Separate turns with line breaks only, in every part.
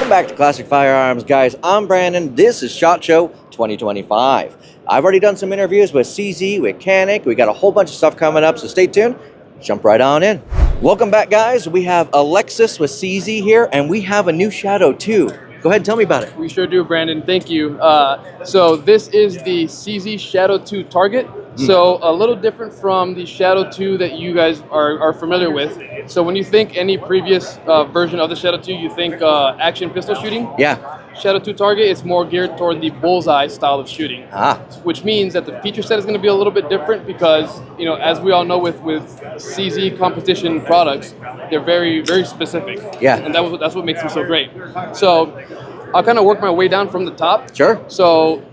Welcome back to Classic Firearms, guys. I'm Brandon. This is SHOT Show 2025. I've already done some interviews with CZ, with Canik. We got a whole bunch of stuff coming up, so stay tuned. Jump right on in. Welcome back, guys. We have Alexis with CZ here, and we have a new Shadow 2. Go ahead and tell me about it.
We sure do, Brandon. Thank you. So this is the CZ Shadow 2 target. So a little different from the Shadow 2 that you guys are familiar with. So when you think any previous version of the Shadow 2, you think action pistol shooting.
Yeah.
Shadow 2 target is more geared toward the bullseye style of shooting. Which means that the feature set is going to be a little bit different because, you know, as we all know with CZ competition products, they're very, very specific.
Yeah.
And that's what makes them so great. So I'll kind of work my way down from the top.
Sure.
So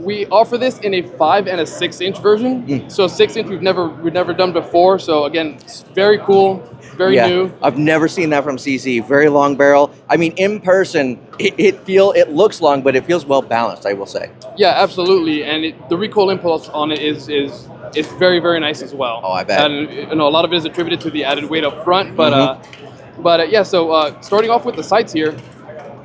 we offer this in a 5 and a 6-inch version. So 6-inch we've never done before. So again, it's very cool, very new.
I've never seen that from CZ. Very long barrel. I mean, in person, it looks long, but it feels well balanced, I will say.
Yeah, absolutely. And the recoil impulse on it is very, very nice as well.
Oh, I bet.
And you know, a lot of it is attributed to the added weight up front. But yeah. So starting off with the sights here.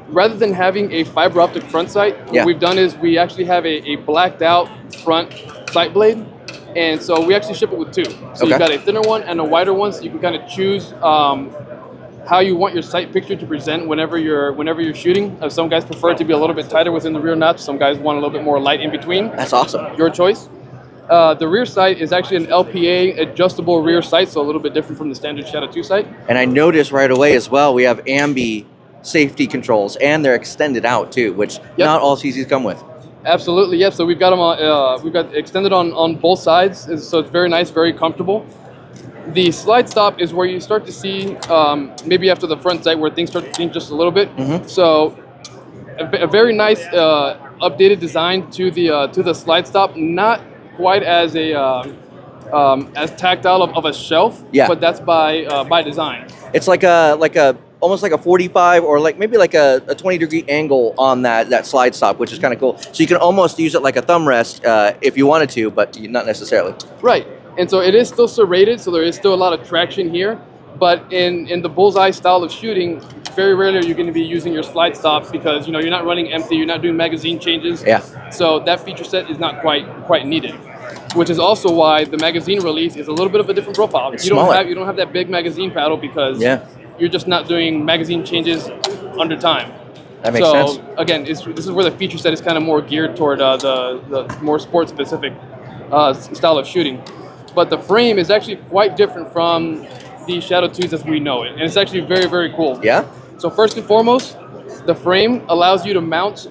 Rather than having a fiber optic front sight, what we've done is we actually have a blacked out front sight blade. And so we actually ship it with two. So you've got a thinner one and a wider one, so you can kind of choose how you want your sight picture to present whenever you're shooting. Some guys prefer it to be a little bit tighter within the rear notch. Some guys want a little bit more light in between.
That's awesome.
Your choice. The rear sight is actually an LPA adjustable rear sight, so a little bit different from the standard Shadow 2 sight. And
I noticed right away as well, we have ambi safety controls, and they're extended out too, which not all CZs come with.
Absolutely, yeah. So we've got them on, we've got extended on both sides, so it's very nice, very comfortable. The slide stop is where you start to see, maybe after the front sight, where things start to change just a little bit. So a very nice updated design to the slide stop, not quite as as tactile of a shelf, but that's by design.
It's like a almost like a 45 or maybe like a 20-degree angle on that slide stop, which is kind of cool. So you can almost use it like a thumb rest if you wanted to, but not necessarily.
Right. And so it is still serrated, so there is still a lot of traction here. But in the bullseye style of shooting, very rarely are you going to be using your slide stop because you're not running empty, you're not doing magazine changes. Yeah. So that feature set is not quite needed. Which is also why the magazine release is a little bit of a different profile. You don't have that big magazine paddle because you're just not doing magazine changes under time.
That makes sense.
So again, this is where the feature set is kind of more geared toward the more sport specific style of shooting. But the frame is actually quite different from the Shadow 2s as we know it, and it's actually very, very cool. Yeah. So first and foremost, the frame allows you to mount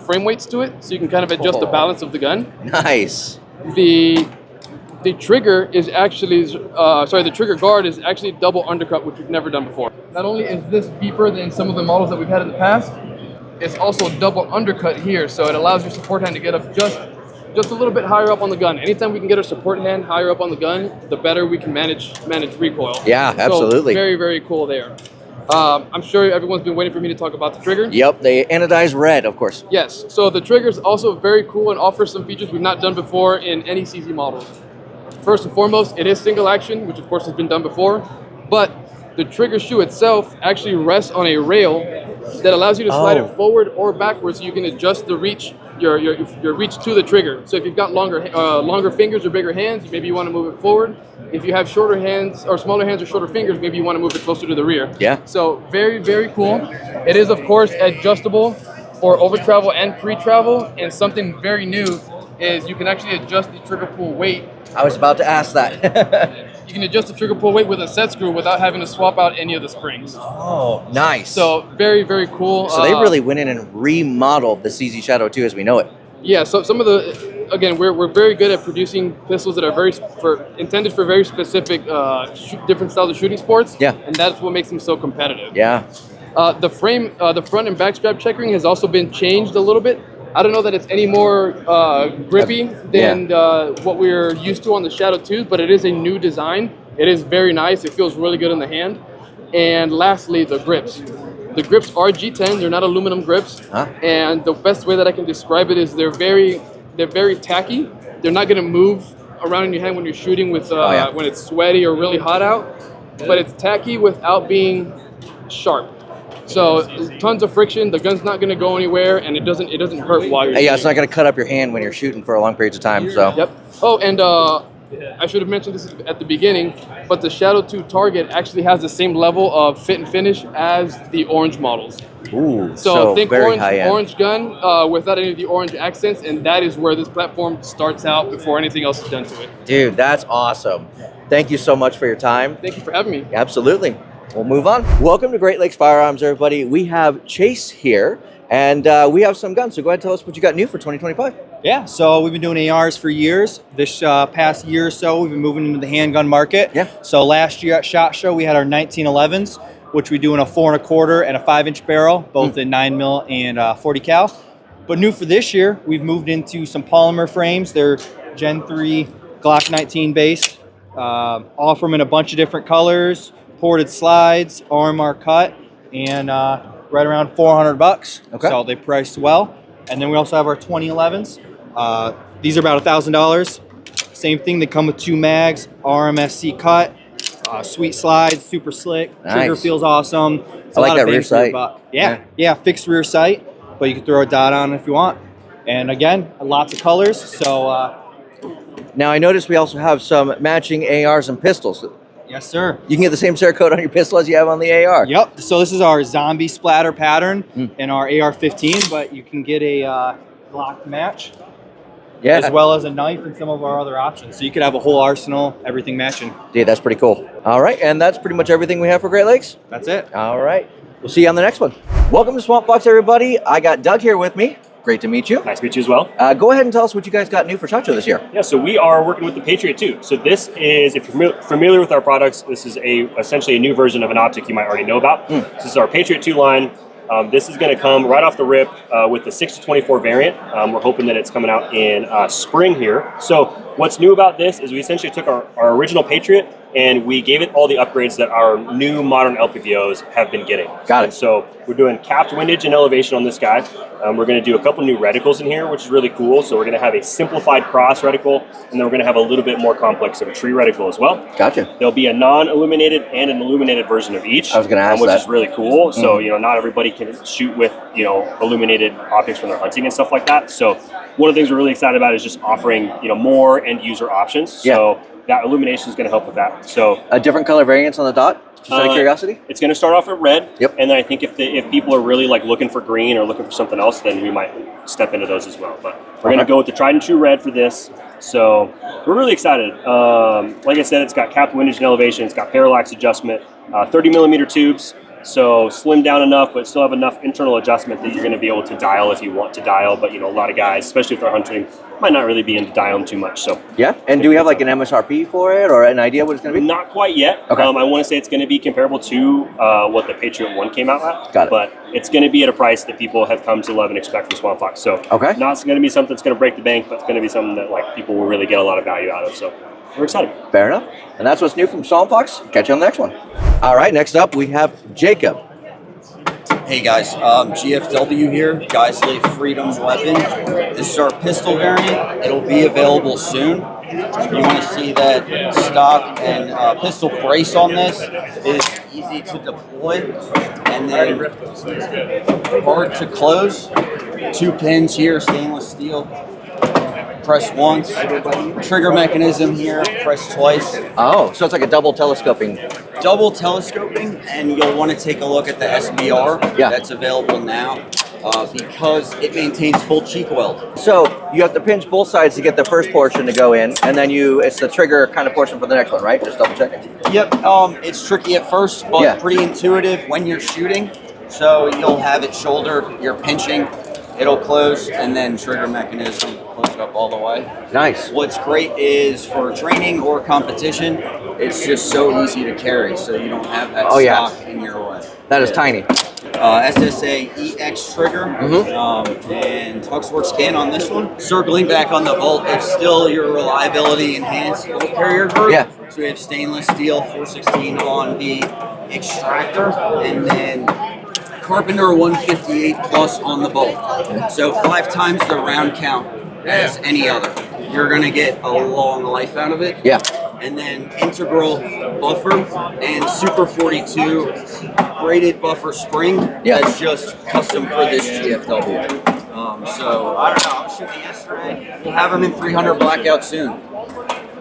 frame weights to it, so you can kind of adjust the balance of the gun. Nice. The trigger is actually, the trigger guard is actually double undercut, which we've never done before. Not only is this deeper than some of the models that we've had in the past, it's also double undercut here, so it allows your support hand to get up just a little bit higher up on the gun. Anytime we can get our support hand higher up on the gun, the better we can manage recoil. Yeah, absolutely. So very, very cool there. I'm sure everyone's been waiting for me to talk about the trigger. Yep, the anodized red, of course. Yes, so the trigger is also very cool and offers some features we've not done before in any CZ models. First and foremost, it is single action, which of course has been done before, but the trigger shoe itself actually rests on a rail that allows you to slide it forward or backwards so you can adjust the reach, your reach to the trigger. So if you've got longer fingers or bigger hands, maybe you want to move it forward. If you have shorter hands or smaller hands or shorter fingers, maybe you want to move it closer to the rear. Yeah. So very, very cool. It is, of course, adjustable for over travel and pre-travel, and something very new is you can actually adjust the trigger pull weight. I was about to ask that. You can adjust the trigger pull weight with a set screw without having to swap out any of the springs. Oh, nice. So very, very cool. So they really went in and remodeled the CZ Shadow 2 as we know it. Yeah, so some of again, we're very good at producing pistols that are intended for very specific different styles of shooting sports. Yeah. And that's what makes them so competitive. Yeah. The frame, the front and back strap checkering has also been changed a little bit. I don't know that it's any more grippy than what we're used to on the Shadow 2s, but it is a new design. It is very nice. It feels really good in the hand. And lastly, the grips. The grips are G10. They're not aluminum grips. And the best way that I can describe it is they're very tacky. They're not going to move around in your hand when you're shooting with when it's sweaty or really hot out. But it's tacky without being sharp. So tons of friction. The gun's not going to go anywhere, and it doesn't hurt while you're
Yeah, it's
shooting.
not going to cut up your hand when you're shooting for a long periods of time. So.
Yep. Oh, and I should have mentioned this at the beginning, but the Shadow 2 target actually has the same level of fit and finish as the orange models.
Ooh,
So think
very high end.
orange gun without any of the orange accents, and that is where this platform starts out before anything else is done to it.
Dude, that's awesome. Thank you so much for your time.
Thank you for having me.
Absolutely. We'll move on. Welcome to Great Lakes Firearms, everybody. We have Chase here, and we have some guns. So go ahead and tell us what you got new for 2025.
Yeah, so we've been doing ARs for years. This past year or so, we've been moving into the handgun market.
Yeah.
So last year at SHOT Show, we had our 1911s, which we do in a 4 1/4 and a 5-inch barrel, both in 9mm and 40 cal. But new for this year, we've moved into some polymer frames. They're Gen 3 Glock 19 based. All from in a bunch of different colors, ported slides, RMR cut, and right around $400.
Okay.
So they priced well. And then we also have our 2011s. These are about $1,000. Same thing, they come with 2 mags, RMSC cut, sweet slides, super slick.
Nice.
Trigger feels awesome. It's
I like that
bang
rear
for your
sight.
buck. Yeah, fixed rear sight, but you can throw a dot on if you want. And again, lots of colors. So
Now, I noticed we also have some matching ARs and pistols.
yes, sir.
You can get the same Cerakote on your pistol as you have on the AR.
Yep. So this is our zombie splatter pattern in our AR-15, but you can get a Glock match
Yeah.
as well as a knife and some of our other options. So you could have a whole arsenal, everything matching.
Dude, that's pretty cool. All right, and that's pretty much everything we have for Great Lakes.
That's it.
All right. We'll see you on the next one. Welcome to SwampFox, everybody. I got Doug here with me. Great to meet you.
Nice to meet you as well.
Go ahead and tell us what you guys got new for SHOT Show this year.
Yeah, so we are working with the Patriot 2. So this is, if you're familiar with our products, this is essentially a new version of an optic you might already know about. This is our Patriot 2 line. This is going to come right off the rip with the 6-24 variant. We're hoping that it's coming out in spring here. So what's new about this is we essentially took our original Patriot and we gave it all the upgrades that our new modern LPVOs have been getting.
Got it.
And so we're doing capped windage and elevation on this guy. We're going to do a couple new reticles in here, which is really cool. So we're going to have a simplified cross reticle, and then we're going to have a little bit more complex of a tree reticle as well.
Gotcha.
There'll be a non-illuminated and an illuminated version of each.
I was gonna ask
which
that.
is really cool. So, not everybody can shoot with, illuminated optics when they're hunting and stuff like that. So one of the things we're really excited about is just offering, more end user options.
Yeah.
So that illumination is going to help with that. So
Different color variants on the dot? Just out of curiosity?
it's going to start off at red.
Yep.
And then I think if people are really looking for green or looking for something else, then we might step into those as well. But we're going to go with the tried and true red for this. So we're really excited. Like I said, it's got capped windage and elevation. It's got parallax adjustment, 30 millimeter tubes. So slim down enough, but still have enough internal adjustment that you're going to be able to dial if you want to dial. But, a lot of guys, especially if they're hunting, might not really be into dialing too much. So
Yeah. And do we have like an MSRP for it or an idea what it's going to be?
not quite yet.
Okay.
I want to say it's going to be comparable to what the Patriot 1 came out at.
Got it.
But it's going to be at a price that people have come to love and expect from SwampFox. So
Okay.
not going to be something that's going to break the bank, but it's going to be something that people will really get a lot of value out of. So we're excited.
Fair enough. And that's what's new from SwampFox. Catch you on the next one. All right, next up we have Jacob.
Hey guys, GFW here, Geisley Freedom's Weapon. This is our pistol variant. It'll be available soon. You want to see that stock and pistol brace on this is easy to deploy and then hard to close. 2 pins here, stainless steel. Press once. Trigger mechanism here, press twice.
Oh, so it's like a double telescoping.
Double telescoping, and you'll want to take a look at the SBR that's available now because it maintains full cheek weld.
So you have to pinch both sides to get the first portion to go in, and then it's the trigger kind of portion for the next one, right? Just double checking.
Yep, it's tricky at first, but pretty intuitive when you're shooting. So you'll have it shouldered, you're pinching, it'll close, and then trigger mechanism close it up all the way.
Nice.
What's great is for training or competition, it's just so easy to carry, so you don't have that stock in your way.
That is tiny.
SSA EX trigger and Tuxworks can on this one. Circling back on the bolt, it's still your reliability enhanced bolt carrier group.
Yeah.
So we have stainless steel 416 on the extractor and then Carpenter 158 plus on the bolt. So 5 times the round count as any other. You're gonna get a long life out of it.
Yeah.
and then integral buffer and Super 42 braided buffer spring.
Yeah.
That's just custom for this GFW. So I don't know. I was shooting yesterday. We'll have them in 300 blackout soon.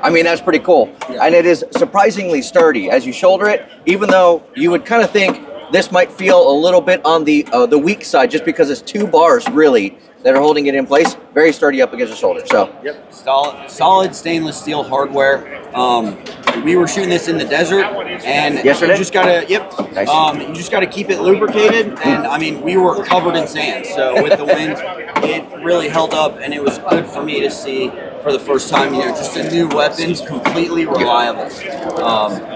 I mean, that's pretty cool.
Yeah.
And it is surprisingly sturdy. As you shoulder it, even though you would kind of think this might feel a little bit on the weak side just because it's 2 bars really that are holding it in place, very sturdy up against the shoulder. So
Yep, solid stainless steel hardware. We were shooting this in the desert, and
Yesterday?
you just gotta,
Nice.
you just gotta keep it lubricated. And I mean, we were covered in sand, so with the wind, it really held up, and it was good for me to see for the first time. You know, just a new weapon, completely reliable.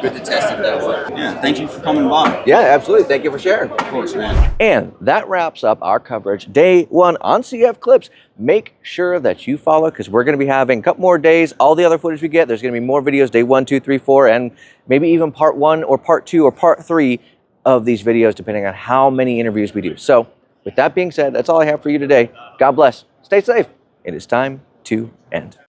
Good to test it that way. Yeah, thank you for coming by.
yeah, absolutely. Thank you for sharing.
Of course, man.
And that wraps up our coverage day 1 on CF Clips. Make sure that you follow because we're going to be having a couple more days. All the other footage we get, there's going to be more videos day 1, 2, 3, 4, and maybe even part 1 or part 2 or part 3 of these videos, depending on how many interviews we do. So with that being said, that's all I have for you today. God bless. Stay safe. It is time to end.